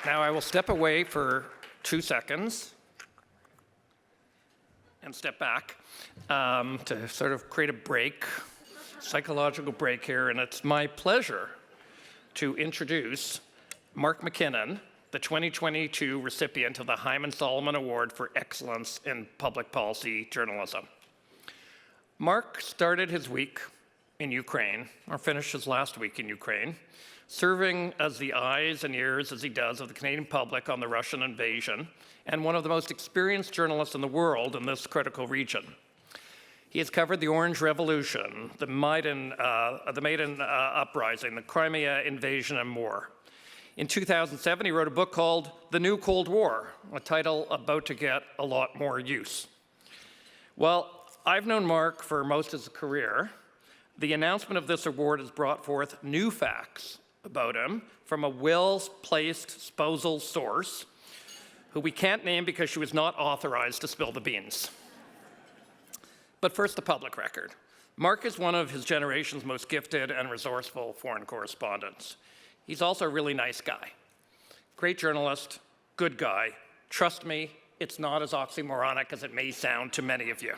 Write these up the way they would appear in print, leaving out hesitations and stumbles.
Now I will step away for 2 seconds and step back to sort of create a break, psychological break here, and it's my pleasure to introduce Mark McKinnon, the 2022 recipient of the Hyman Solomon Award for Excellence in Public Policy Journalism. Mark started his week in Ukraine, or finished his last week in Ukraine, serving as the eyes and ears, as he does, of the Canadian public on the Russian invasion, and one of the most experienced journalists in the world in this critical region. He has covered the Orange Revolution, the Maidan Uprising, the Crimea invasion, and more. In 2007, he wrote a book called The New Cold War, a title about to get a lot more use. Well, I've known Mark for most of his career. The announcement of this award has brought forth new facts about him from a well-placed spousal source who we can't name because she was not authorized to spill the beans. But first, the public record. Mark is one of his generation's most gifted and resourceful foreign correspondents. He's also a really nice guy. Great journalist, good guy. Trust me, it's not as oxymoronic as it may sound to many of you.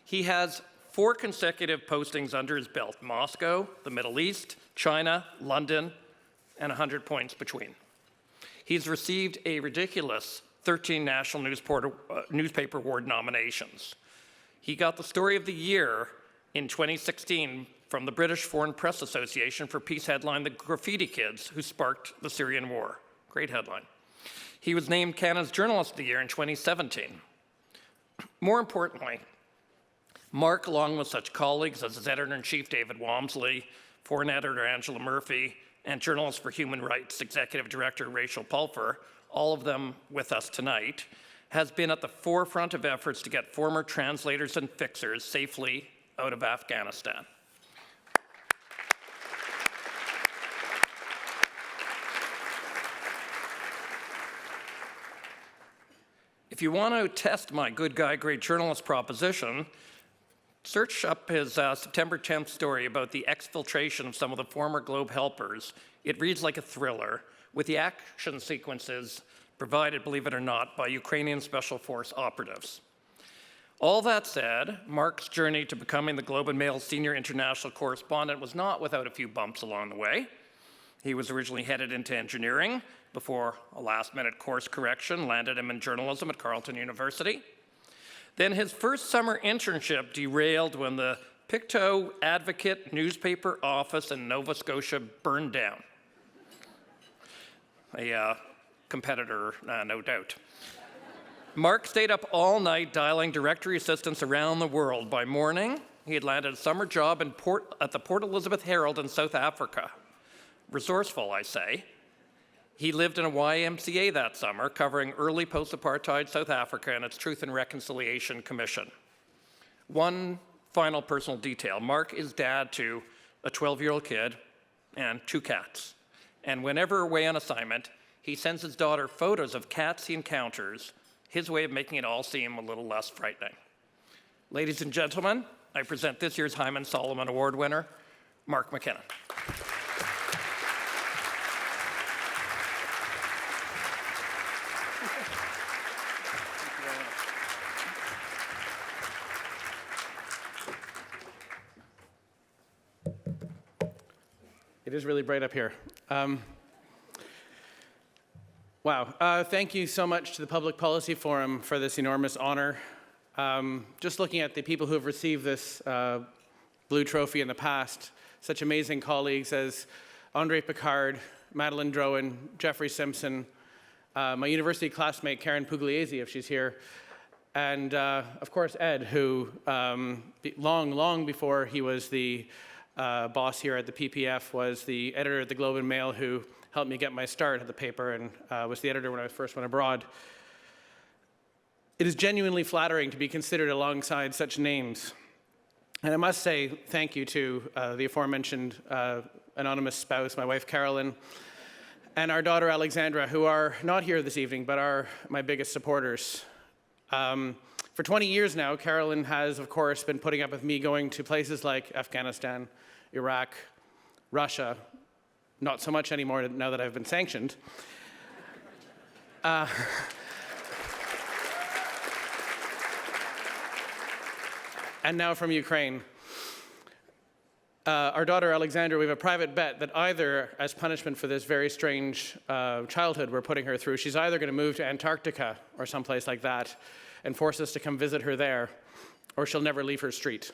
He has 4 consecutive postings under his belt: Moscow, the Middle East, China, London, and 100 points between. He's received a ridiculous 13 National Newspaper Award nominations. He got the Story of the Year in 2016 from the British Foreign Press Association for piece headline, "The Graffiti Kids Who Sparked the Syrian War." Great headline. He was named Canada's Journalist of the Year in 2017. More importantly, Mark, along with such colleagues as his editor-in-chief David Walmsley, foreign editor Angela Murphy, and Journalists for Human Rights Executive Director Rachel Pulver, all of them with us tonight, has been at the forefront of efforts to get former translators and fixers safely out of Afghanistan. If you want to test my good guy, great journalist proposition, search up his September 10th story about the exfiltration of some of the former Globe helpers. It reads like a thriller, with the action sequences provided, believe it or not, by Ukrainian Special Force operatives. All that said, Mark's journey to becoming the Globe and Mail's senior international correspondent was not without a few bumps along the way. He was originally headed into engineering before a last-minute course correction landed him in journalism at Carleton University. Then his first summer internship derailed when the Pictou Advocate newspaper office in Nova Scotia burned down. A competitor, no doubt. Mark stayed up all night dialing directory assistants around the world. By morning, he had landed a summer job at the Port Elizabeth Herald in South Africa. Resourceful, I say. He lived in a YMCA that summer, covering early post-apartheid South Africa and its Truth and Reconciliation Commission. One final personal detail. Mark is dad to a 12-year-old kid and 2 cats. And whenever away on assignment, he sends his daughter photos of cats he encounters, his way of making it all seem a little less frightening. Ladies and gentlemen, I present this year's Hyman Solomon Award winner, Mark McKinnon. It is really bright up here. Wow. Thank you so much to the Public Policy Forum for this enormous honor. Just looking at the people who have received this Blue Trophy in the past, such amazing colleagues as Andre Picard, Madeleine Drohan, Jeffrey Simpson, my university classmate Karen Pugliese, if she's here, and of course Ed, who long before he was the boss here at the PPF, was the editor at the Globe and Mail, who helped me get my start at the paper and was the editor when I first went abroad. It is genuinely flattering to be considered alongside such names. And I must say thank you to the aforementioned anonymous spouse, my wife Carolyn, and our daughter Alexandra, who are not here this evening, but are my biggest supporters. For 20 years now, Carolyn has, of course, been putting up with me going to places like Afghanistan, Iraq, Russia, not so much anymore now that I've been sanctioned, And now from Ukraine. Our daughter Alexandra, we have a private bet that either, as punishment for this very strange childhood we're putting her through, she's either going to move to Antarctica or someplace like that and force us to come visit her there, or she'll never leave her street.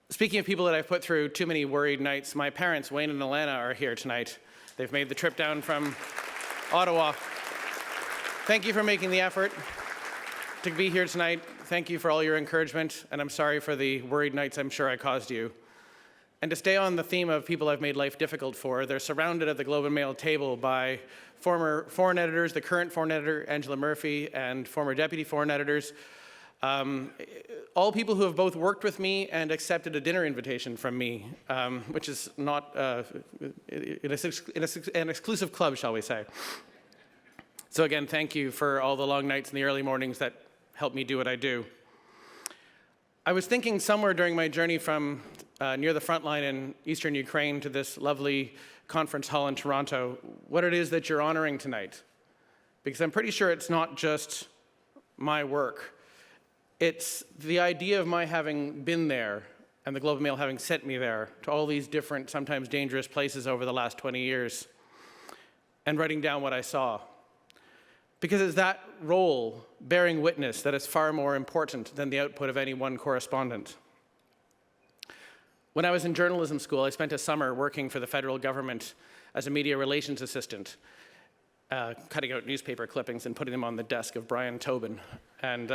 Speaking of people that I've put through too many worried nights, my parents, Wayne and Alana, are here tonight. They've made the trip down from Ottawa. Thank you for making the effort to be here tonight. Thank you for all your encouragement, and I'm sorry for the worried nights I'm sure I caused you. And to stay on the theme of people I've made life difficult for, they're surrounded at the Globe and Mail table by former foreign editors, the current foreign editor, Angela Murphy, and former deputy foreign editors, all people who have both worked with me and accepted a dinner invitation from me, which is not an exclusive club, shall we say. So again, thank you for all the long nights and the early mornings that help me do what I do. I was thinking somewhere during my journey from near the front line in eastern Ukraine to this lovely conference hall in Toronto, what it is that you're honoring tonight. Because I'm pretty sure it's not just my work. It's the idea of my having been there and the Globe and Mail having sent me there to all these different, sometimes dangerous places over the last 20 years and writing down what I saw. Because it's that role, bearing witness, that is far more important than the output of any one correspondent. When I was in journalism school, I spent a summer working for the federal government as a media relations assistant, cutting out newspaper clippings and putting them on the desk of Brian Tobin. And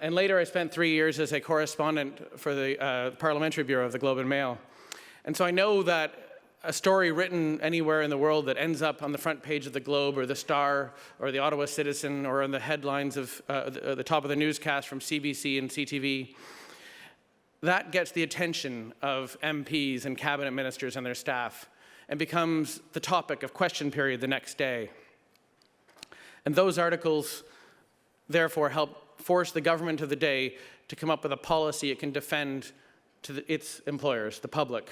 later I spent 3 years as a correspondent for the Parliamentary Bureau of the Globe and Mail. And so I know that a story written anywhere in the world that ends up on the front page of the Globe or the Star or the Ottawa Citizen or on the headlines of the top of the newscast from CBC and CTV, that gets the attention of MPs and cabinet ministers and their staff and becomes the topic of question period the next day. And those articles, therefore, help force the government of the day to come up with a policy it can defend to its employers, the public.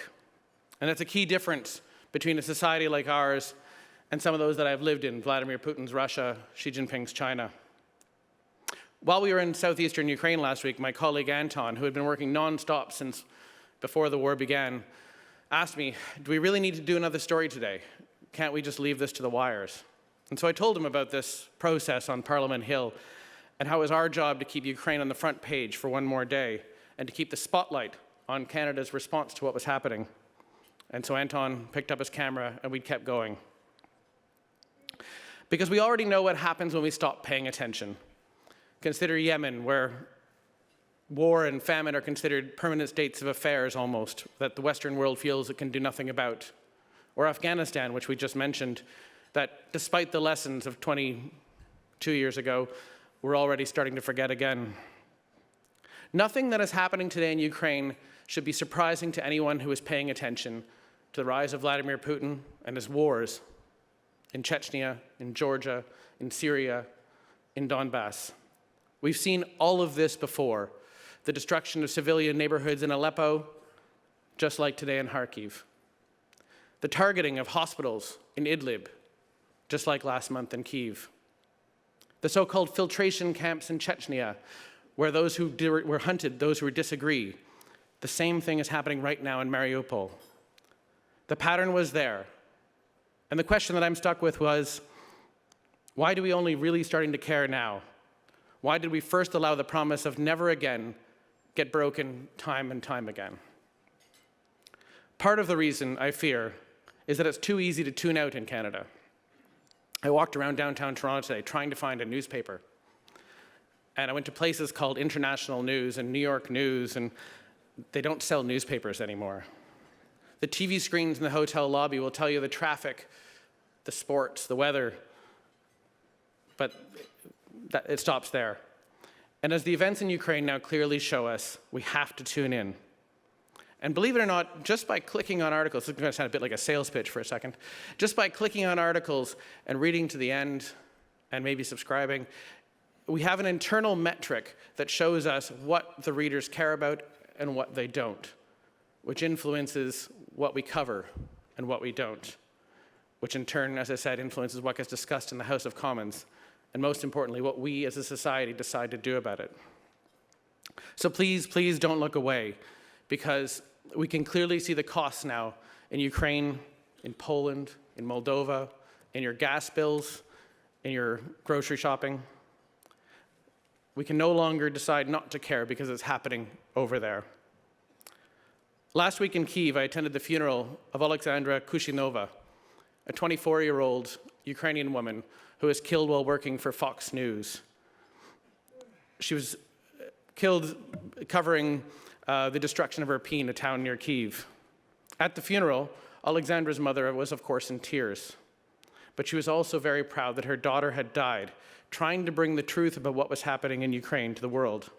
And that's a key difference between a society like ours and some of those that I've lived in, Vladimir Putin's Russia, Xi Jinping's China. While we were in southeastern Ukraine last week, my colleague Anton, who had been working nonstop since before the war began, asked me, do we really need to do another story today? Can't we just leave this to the wires? And so I told him about this process on Parliament Hill and how it was our job to keep Ukraine on the front page for one more day and to keep the spotlight on Canada's response to what was happening. And so Anton picked up his camera and we kept going. Because we already know what happens when we stop paying attention. Consider Yemen, where war and famine are considered permanent states of affairs almost, that the Western world feels it can do nothing about. Or Afghanistan, which we just mentioned, that despite the lessons of 22 years ago, we're already starting to forget again. Nothing that is happening today in Ukraine should be surprising to anyone who is paying attention to the rise of Vladimir Putin and his wars in Chechnya, in Georgia, in Syria, in Donbass. We've seen all of this before. The destruction of civilian neighborhoods in Aleppo, just like today in Kharkiv. The targeting of hospitals in Idlib, just like last month in Kyiv. The so-called filtration camps in Chechnya, where those who were hunted, those who disagree. The same thing is happening right now in Mariupol. The pattern was there. And the question that I'm stuck with was, why do we only really starting to care now? Why did we first allow the promise of never again get broken time and time again? Part of the reason, I fear, is that it's too easy to tune out in Canada. I walked around downtown Toronto today trying to find a newspaper. And I went to places called International News and New York News, and they don't sell newspapers anymore. The TV screens in the hotel lobby will tell you the traffic, the sports, the weather, but it stops there. And as the events in Ukraine now clearly show us, we have to tune in. And believe it or not, just by clicking on articles, this is going to sound a bit like a sales pitch for a second, just by clicking on articles and reading to the end and maybe subscribing, we have an internal metric that shows us what the readers care about and what they don't, which influences what we cover and what we don't. which in turn, as I said, influences what gets discussed in the House of Commons, and most importantly, what we as a society decide to do about it. So please, please don't look away, because we can clearly see the costs now in Ukraine, in Poland, in Moldova, in your gas bills, in your grocery shopping. We can no longer decide not to care because it's happening over there. Last week in Kyiv, I attended the funeral of Alexandra Kushinova, a 24-year-old Ukrainian woman who was killed while working for Fox News. She was killed covering the destruction of Irpin, a town near Kyiv. At the funeral, Alexandra's mother was, of course, in tears. But she was also very proud that her daughter had died, trying to bring the truth about what was happening in Ukraine to the world.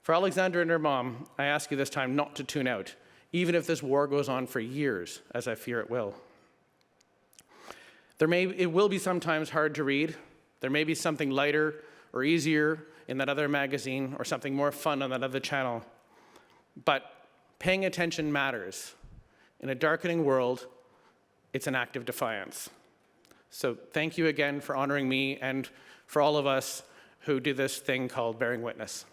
For Alexandra and her mom, I ask you this time not to tune out, even if this war goes on for years, as I fear it will. It will be sometimes hard to read. There may be something lighter or easier in that other magazine or something more fun on that other channel. But paying attention matters. In a darkening world, it's an act of defiance. So thank you again for honoring me and for all of us who do this thing called bearing witness.